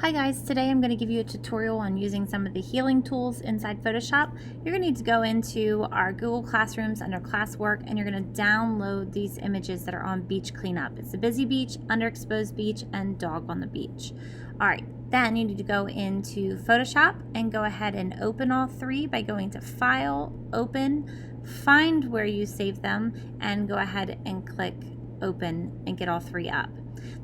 Hi guys, today I'm going to give you a tutorial on using some of the healing tools inside Photoshop. You're going to need to go into our Google Classrooms under classwork and you're going to download these images that are on beach cleanup. It's the busy beach, underexposed beach, and dog on the beach. Alright, then you need to go into Photoshop and go ahead and open all three by going to File, Open, find where you saved them, and go ahead and click Open and get all three up.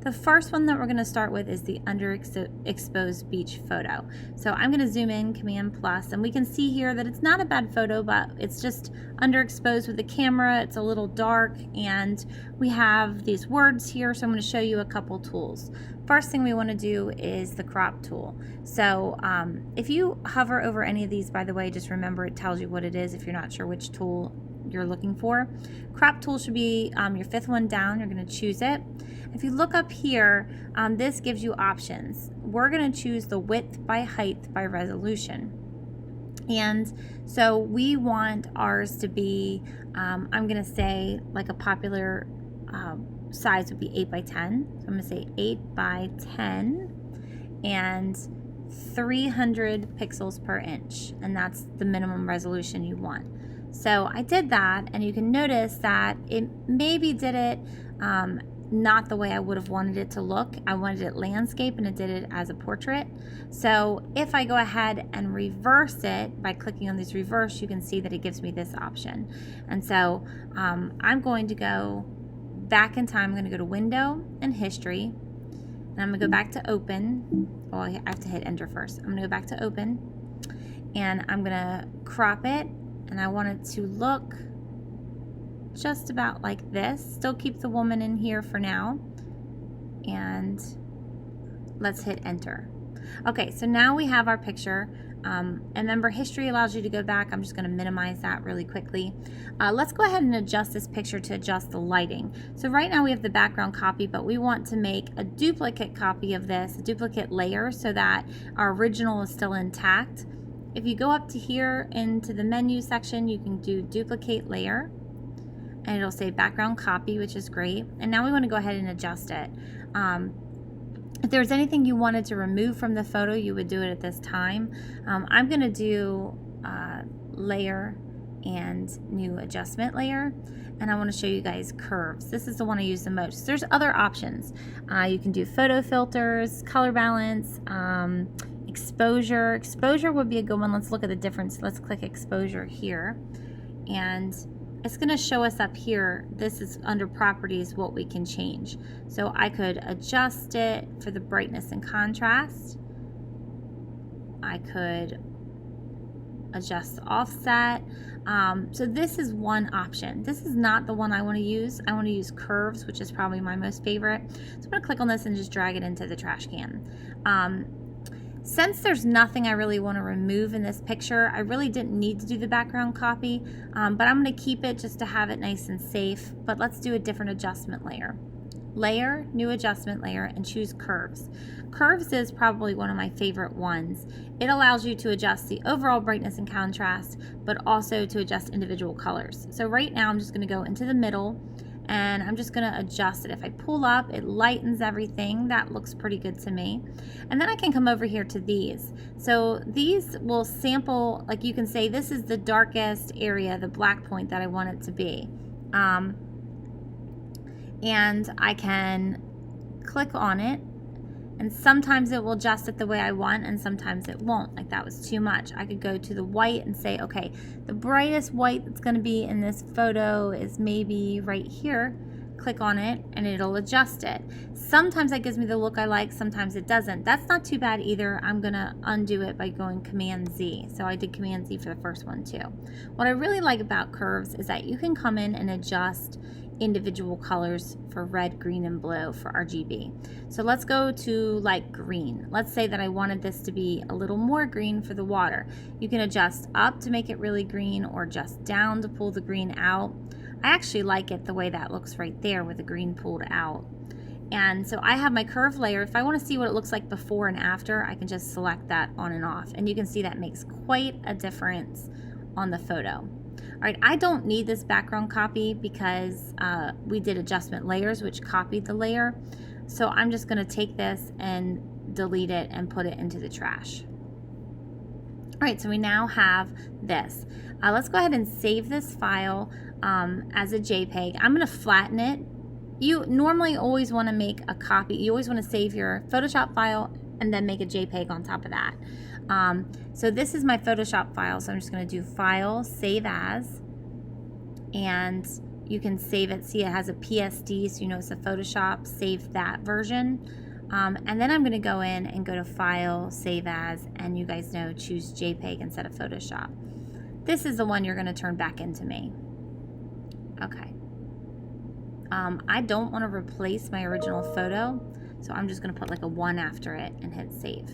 The first one that we're going to start with is the underexposed beach photo. So I'm going to zoom in, Command plus, and we can see here that it's not a bad photo, but it's just underexposed with the camera. It's a little dark, and we have these words here, so I'm going to show you a couple tools. First thing we want to do is the crop tool. So if you hover over any of these, by the way, just remember it tells you what it is if you're not sure which tool you're looking for. Crop tool should be your fifth one down. You're going to choose it. If you look up here, this gives you options. We're going to choose the width by height by resolution. And so we want ours to be, I'm going to say like a popular size would be 8 by 10. So I'm going to say 8 by 10 and 300 pixels per inch. And that's the minimum resolution you want. So I did that, and you can notice that it maybe did it not the way I would have wanted it to look. I wanted it landscape, and it did it as a portrait. So if I go ahead and reverse it by clicking on this reverse, you can see that it gives me this option. And so I'm going to go back in time. I'm going to go to Window and History, and I'm going to go back to Open. Oh, I have to hit Enter first. I'm going to go back to Open, and I'm going to crop it. And I want it to look just about like this. Still keep the woman in here for now. And let's hit enter. Okay, so now we have our picture. And remember, history allows you to go back. I'm just going to minimize that really quickly. Let's go ahead and adjust this picture to adjust the lighting. So right now we have the background copy, but we want to make a duplicate copy of this, a duplicate layer, so that our original is still intact. If you go up to here into the menu section, you can do duplicate layer, and it'll say background copy, which is great. And now we want to go ahead and adjust it. If there's anything you wanted to remove from the photo, you would do it at this time. I'm going to do layer and new adjustment layer, and I want to show you guys curves. This is the one I use the most. There's other options. You can do photo filters, color balance, exposure. Exposure would be a good one. Let's look at the difference. Let's click exposure here, and it's going to show us up here. This is under properties what we can change. So I could adjust it for the brightness and contrast. I could adjust the offset. So this is one option. This is not the one I want to use. I want to use curves, which is probably my most favorite. So I'm going to click on this and just drag it into the trash can. Since there's nothing I really want to remove in this picture, I really didn't need to do the background copy, but I'm going to keep it just to have it nice and safe. But let's do a different adjustment layer. Layer, new adjustment layer, and choose curves. Curves is probably one of my favorite ones. It allows you to adjust the overall brightness and contrast, but also to adjust individual colors. So right now I'm just going to go into the middle, and I'm just going to adjust it. If I pull up, it lightens everything. That looks pretty good to me. And then I can come over here to these. So these will sample, like you can say, this is the darkest area, the black point that I want it to be. And I can click on it, and sometimes it will adjust it the way I want, and sometimes it won't. Like that was too much. I could go to the white and say, okay, the brightest white that's going to be in this photo is maybe right here. Click on it, and it'll adjust it. Sometimes that gives me the look I like, sometimes it doesn't. That's not too bad either. I'm going to undo it by going Command Z. So I did Command Z for the first one too. What I really like about curves is that you can come in and adjust individual colors for red, green, and blue for RGB. So let's go to like green. Let's say that I wanted this to be a little more green for the water. You can adjust up to make it really green, or adjust down to pull the green out. I actually like it the way that looks right there with the green pulled out. And so I have my curve layer. If I want to see what it looks like before and after, I can just select that on and off, and you can see that makes quite a difference on the photo. All right, I don't need this background copy because we did adjustment layers, which copied the layer. So I'm just going to take this and delete it and put it into the trash. All right, so we now have this. Let's go ahead and save this file as a JPEG. I'm going to flatten it. You normally always want to make a copy. You always want to save your Photoshop file and then make a JPEG on top of that. So this is my Photoshop file, so I'm just going to do File, Save As, and you can save it. See, it has a PSD, so you know it's a Photoshop. Save that version. And then I'm going to go in and go to File, Save As, and you guys know, choose JPEG instead of Photoshop. This is the one you're going to turn back into me. Okay. I don't want to replace my original photo, so I'm just going to put like a 1 after it and hit Save.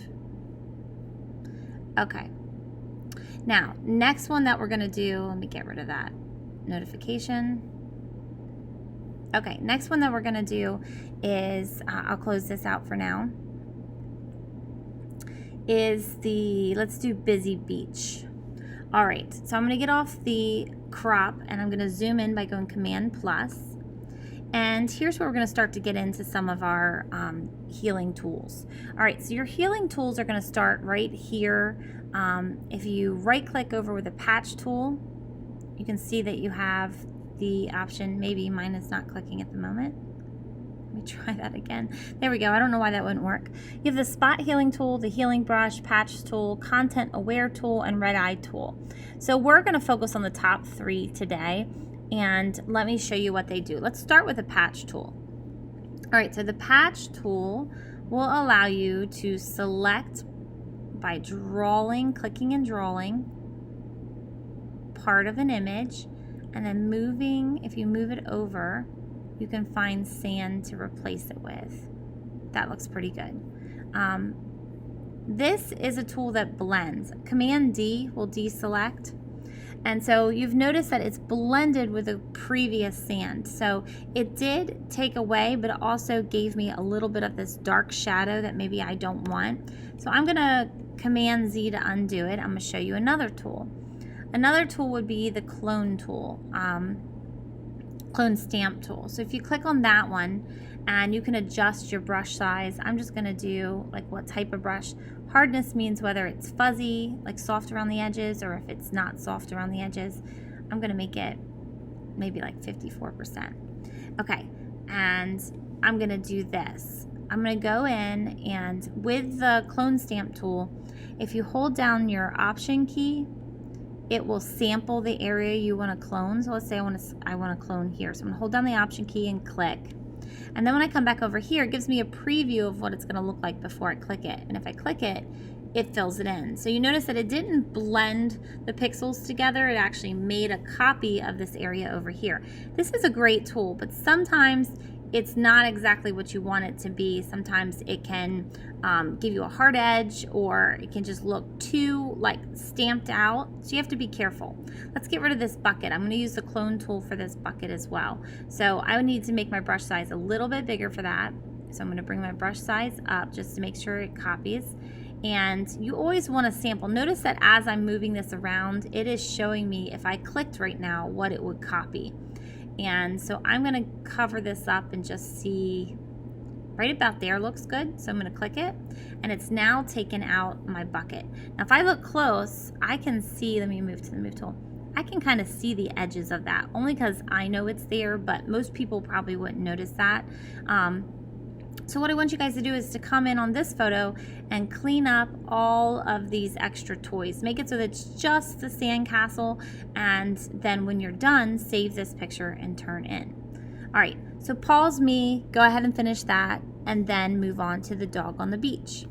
Okay. Now, next one that we're going to do, let me get rid of that notification. Okay, next one that we're going to do is, I'll close this out for now, is let's do Busy Beach. All right, so I'm going to get off the crop and I'm going to zoom in by going Command plus. And here's where we're going to start to get into some of our healing tools. All right, so your healing tools are going to start right here. If you right click over with the patch tool, you can see that you have the option. Maybe mine is not clicking at the moment. Let me try that again. There we go. I don't know why that wouldn't work. You have the spot healing tool, the healing brush, patch tool, content aware tool, and red eye tool. So we're going to focus on the top 3 today, and let me show you what they do. Let's start with the patch tool. All right, so the patch tool will allow you to select by drawing, clicking and drawing part of an image, and then moving. If you move it over, you can find sand to replace it with. That looks pretty good. This is a tool that blends. Command D will deselect. And so you've noticed that it's blended with a previous sand. So it did take away, but it also gave me a little bit of this dark shadow that maybe I don't want. So I'm gonna Command Z to undo it. I'm gonna show you another tool. Another tool would be the clone tool, clone stamp tool. So if you click on that one, and you can adjust your brush size. I'm just gonna do like what type of brush. Hardness means whether it's fuzzy, like soft around the edges, or if it's not soft around the edges. I'm gonna make it maybe like 54%. Okay, and I'm gonna do this. I'm gonna go in, and with the clone stamp tool, if you hold down your Option key, it will sample the area you want to clone. So let's say I want to clone here. So I'm going to hold down the Option key and click. And then when I come back over here, it gives me a preview of what it's going to look like before I click it. And if I click it, it fills it in. So you notice that it didn't blend the pixels together. It actually made a copy of this area over here. This is a great tool, but sometimes it's not exactly what you want it to be. Sometimes it can give you a hard edge, or it can just look too like stamped out. So you have to be careful. Let's get rid of this bucket. I'm going to use the clone tool for this bucket as well. So I would need to make my brush size a little bit bigger for that. So I'm going to bring my brush size up just to make sure it copies. And you always want to sample. Notice that as I'm moving this around, it is showing me if I clicked right now what it would copy. And so I'm going to cover this up and just see right about there looks good. So I'm going to click it, and it's now taken out my bucket. Now if I look close, I can see, let me move to the move tool. I can kind of see the edges of that, only because I know it's there, but most people probably wouldn't notice that. So what I want you guys to do is to come in on this photo and clean up all of these extra toys. Make it so that it's just the sandcastle, and then when you're done, save this picture and turn in. All right, so pause me, go ahead and finish that, and then move on to the dog on the beach.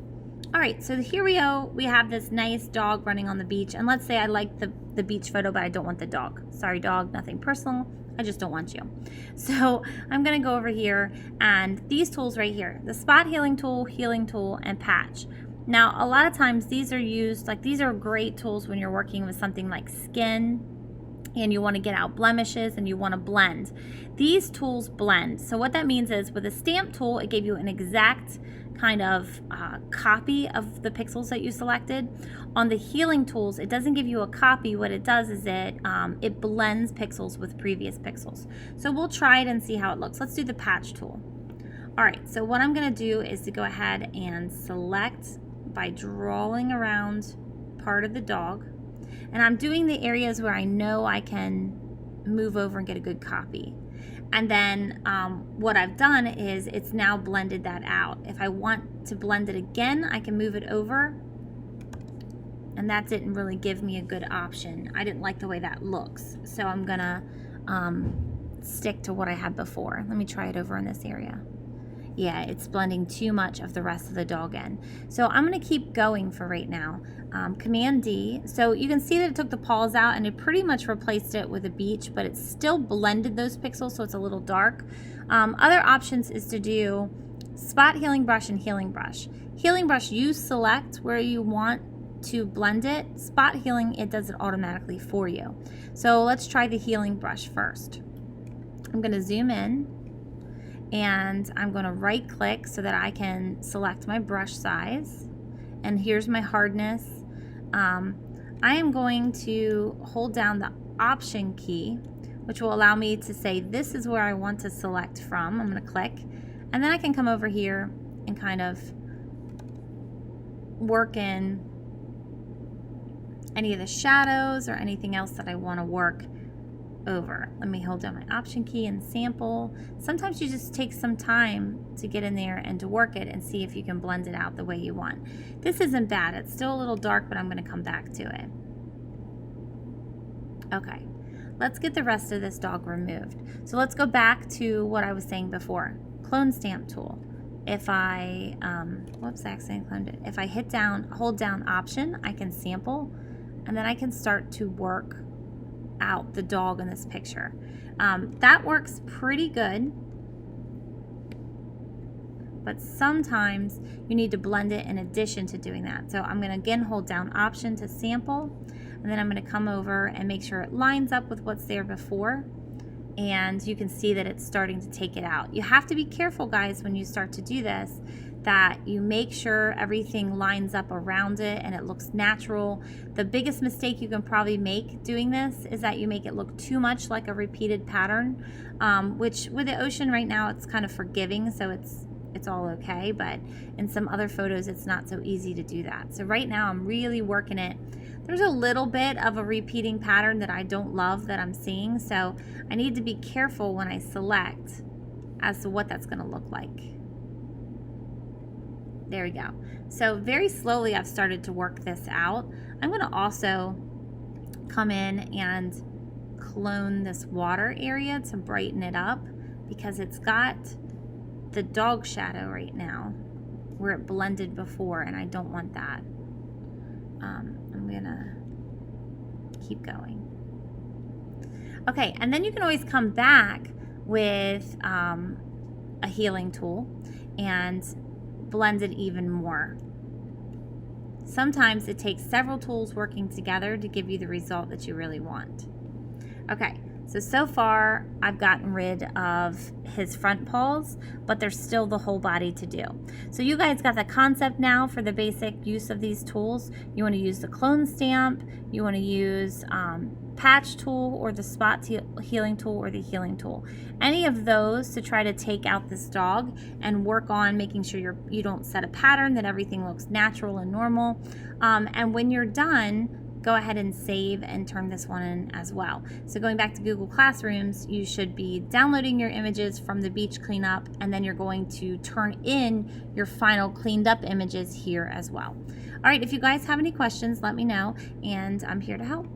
All right, so here we go. We have this nice dog running on the beach, and let's say I like the beach photo, but I don't want the dog. Sorry, dog, nothing personal. I just don't want you. So I'm gonna go over here, and these tools right here, the spot healing tool, and patch. Now, a lot of times these are used, like these are great tools when you're working with something like skin and you want to get out blemishes and you want to blend. These tools blend. So what that means is with a stamp tool, it gave you an exact kind of copy of the pixels that you selected. On the healing tools, it doesn't give you a copy. What it does is it blends pixels with previous pixels. So we'll try it and see how it looks. Let's do the patch tool. All right, so what I'm gonna do is to go ahead and select by drawing around part of the dog. And I'm doing the areas where I know I can move over and get a good copy. And then what I've done is it's now blended that out. If I want to blend it again, I can move it over. And that didn't really give me a good option. I didn't like the way that looks. So I'm gonna stick to what I had before. Let me try it over in this area. Yeah, it's blending too much of the rest of the dog in. So I'm gonna keep going for right now. Command D. So you can see that it took the paws out and it pretty much replaced it with a beach, but it still blended those pixels, so it's a little dark. Other options is to do spot healing brush and healing brush. Healing brush, you select where you want to blend it. Spot healing, it does it automatically for you. So let's try the healing brush first. I'm gonna zoom in and I'm gonna right click so that I can select my brush size. And here's my hardness. I am going to hold down the Option key, which will allow me to say this is where I want to select from. I'm gonna click, and then I can come over here and kind of work in any of the shadows or anything else that I wanna work over. Let me hold down my Option key and sample. Sometimes you just take some time to get in there and to work it and see if you can blend it out the way you want. This isn't bad. It's still a little dark, but I'm going to come back to it. Okay, let's get the rest of this dog removed. So let's go back to what I was saying before. Clone stamp tool. If I, whoops, I accidentally cloned it. If I hold down Option, I can sample, and then I can start to work out the dog in this picture. That works pretty good, but sometimes you need to blend it in addition to doing that. So I'm going to again hold down Option to sample, and then I'm going to come over and make sure it lines up with what's there before, and you can see that it's starting to take it out. You have to be careful, guys, when you start to do this, that you make sure everything lines up around it and it looks natural. The biggest mistake you can probably make doing this is that you make it look too much like a repeated pattern, which with the ocean right now it's kind of forgiving, so it's all okay, but in some other photos it's not so easy to do that. So right now I'm really working it. There's a little bit of a repeating pattern that I don't love that I'm seeing, so I need to be careful when I select as to what that's going to look like. There we go. So very slowly I've started to work this out. I'm going to also come in and clone this water area to brighten it up because it's got the dog shadow right now where it blended before, and I don't want that. I'm gonna keep going. Okay, and then you can always come back with a healing tool and blend it even more. Sometimes it takes several tools working together to give you the result that you really want. Okay, so far I've gotten rid of his front paws, but there's still the whole body to do. So you guys got the concept now for the basic use of these tools. You want to use the clone stamp, you want to use patch tool or the spot healing tool or the healing tool. Any of those to try to take out this dog and work on making sure you don't set a pattern, that everything looks natural and normal. And when you're done, go ahead and save and turn this one in as well. So going back to Google Classrooms, you should be downloading your images from the beach cleanup, and then you're going to turn in your final cleaned up images here as well. All right, if you guys have any questions, let me know, and I'm here to help.